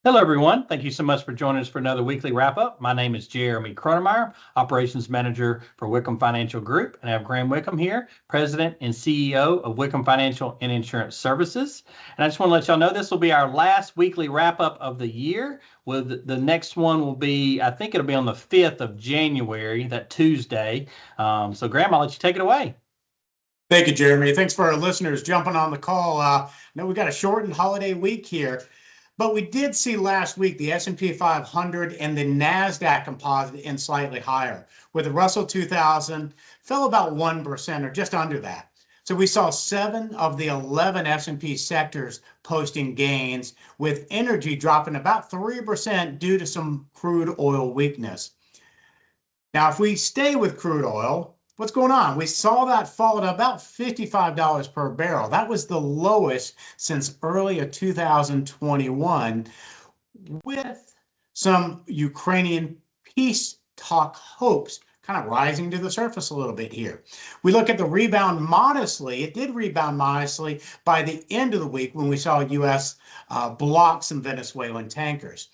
Hello, everyone. Thank you so much for joining us for another weekly wrap-up. My name is Jeremy Cronemeyer, Operations Manager for Wickham Financial Group, and I have Graham Wickham here, President and CEO of Wickham Financial and Insurance Services. And I just want to let y'all know this will be our last weekly wrap-up of the year. The next one will be, I think it'll be on the 5th of January, that Tuesday. So, Graham, I'll let you take it away. Thank you, Jeremy. Thanks for our listeners jumping on the call. I know we got a shortened holiday week here. But we did see last week the S&P 500 and the Nasdaq Composite in slightly higher, where the Russell 2000 fell about 1% or just under that. So we saw 7 of the 11 S&P sectors posting gains, with energy dropping about 3% due to some crude oil weakness. Now, if we stay with crude oil, what's going on? We saw that fall to about $55 per barrel. That was the lowest since early of 2021, with some Ukrainian peace talk hopes kind of rising to the surface a little bit here. We look at the rebound modestly. It did rebound modestly by the end of the week when we saw U.S. block some Venezuelan tankers.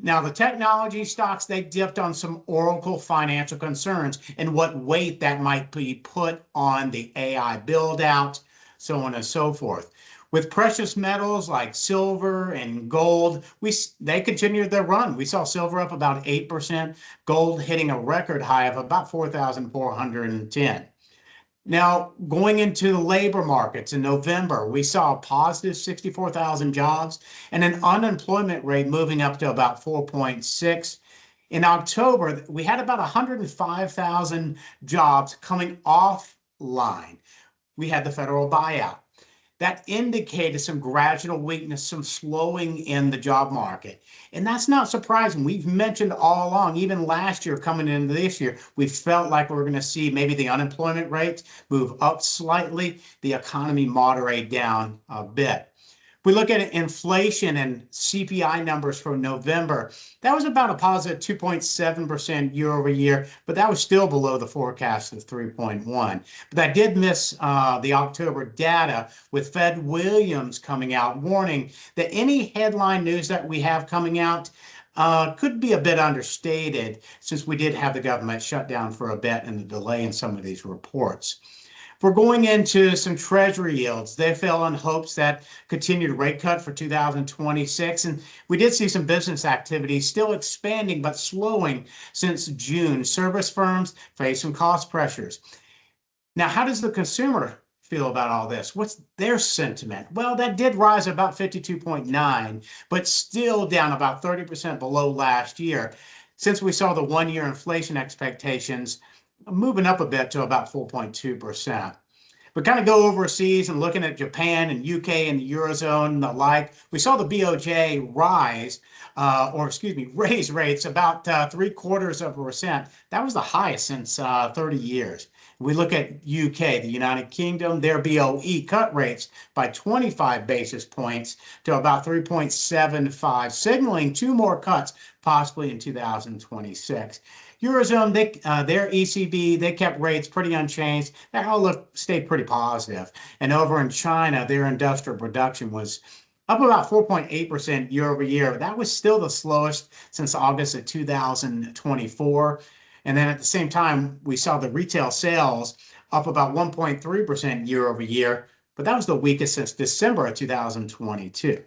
Now, the technology stocks, they dipped on some Oracle financial concerns and what weight that might be put on the AI build-out, so on and so forth. With precious metals like silver and gold, they continued their run. We saw silver up about 8%, gold hitting a record high of about 4,410. Now, going into the labor markets in November, we saw a positive 64,000 jobs and an unemployment rate moving up to about 4.6. In October, we had about 105,000 jobs coming offline. We had the federal buyout. That indicated some gradual weakness, some slowing in the job market. And that's not surprising. We've mentioned all along, even last year coming into this year, we felt like we were going to see maybe the unemployment rates move up slightly, the economy moderate down a bit. If we look at inflation and CPI numbers for November, that was about a positive 2.7% year over year, but that was still below the forecast of 3.1. But that did miss the October data, with Fed Williams coming out warning that any headline news that we have coming out could be a bit understated, since we did have the government shut down for a bit and the delay in some of these reports. We're going into some treasury yields. They fell in hopes that continued rate cut for 2026. And we did see some business activity still expanding, but slowing since June. Service firms face some cost pressures. Now, how does the consumer feel about all this? What's their sentiment? Well, that did rise about 52.9, but still down about 30% below last year, since we saw the one-year inflation expectations moving up a bit to about 4.2%. But kind of go overseas and looking at Japan and UK and the Eurozone and the like, we saw the BOJ raise rates about 0.75%. That was the highest since 30 years. We look at UK, the United Kingdom, their BOE cut rates by 25 basis points to about 3.75, signaling 2 more cuts possibly in 2026. Eurozone, their ECB, they kept rates pretty unchanged. That outlook stayed pretty positive. And over in China, their industrial production was up about 4.8% year over year. That was still the slowest since August of 2024. And then at the same time, we saw the retail sales up about 1.3% year over year, but that was the weakest since December of 2022.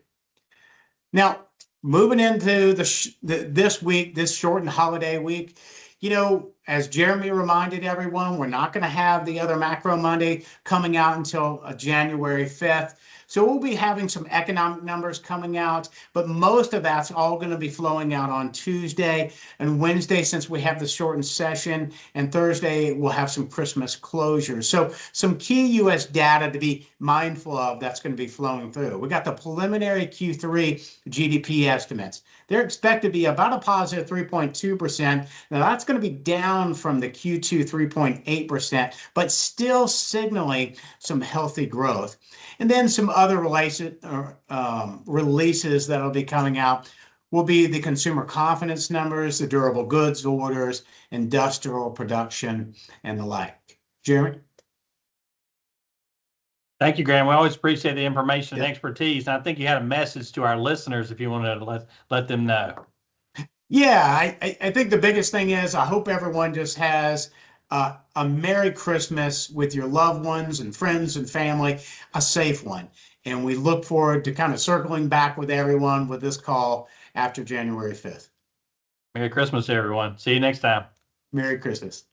Now, moving into this week, this shortened holiday week, you know, as Jeremy reminded everyone, we're not going to have the other Macro Monday coming out until January 5th. So we'll be having some economic numbers coming out, but most of that's all going to be flowing out on Tuesday and Wednesday, since we have the shortened session, and Thursday we'll have some Christmas closures. So some key U.S. data to be mindful of that's going to be flowing through. We got the preliminary Q3 GDP estimates. They're expected to be about a positive 3.2%. Now that's going to be down from the Q2 3.8%, but still signaling some healthy growth. And then some other releases that'll be coming out will be the consumer confidence numbers, the durable goods orders, industrial production, and the like. Jeremy? Thank you, Graham. We always appreciate the information and Yep. expertise. And I think you had a message to our listeners if you wanted to let them know. Yeah, I think the biggest thing is I hope everyone just has a Merry Christmas with your loved ones and friends and family, a safe one. And we look forward to kind of circling back with everyone with this call after January 5th. Merry Christmas, everyone. See you next time. Merry Christmas.